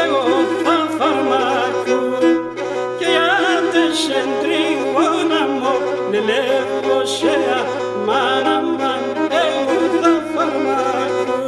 εγώ θα φαρμάκου και άντε σε τριγώνα μου λέγω σε μάνα μαν εγώ θα φαρμάκου.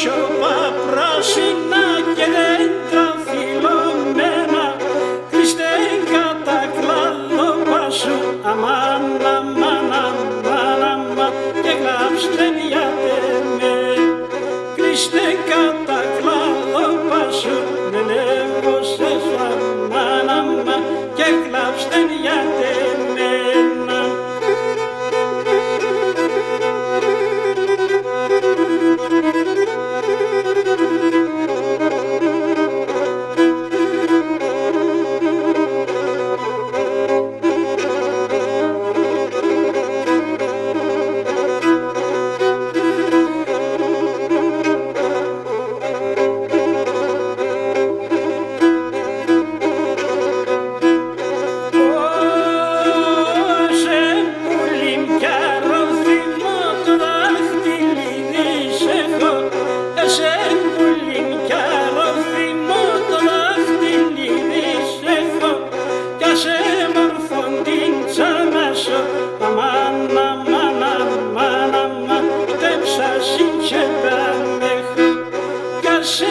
Σιωπά πράσινα και δέντρα φυλλωμένα κλείστε κατά κλάδοπα σου αμάν, αμάν, αμάν, αμάν και γράψτε γιατί με κλείστε κατά κλάδοπα σου δεν έχω σε αμάν, αμάν και γράψτε γιατί εμένα. Αμάν, αμάν, αμάν, αμάν, δεν ψάσιν και πέρα μέχω κι ας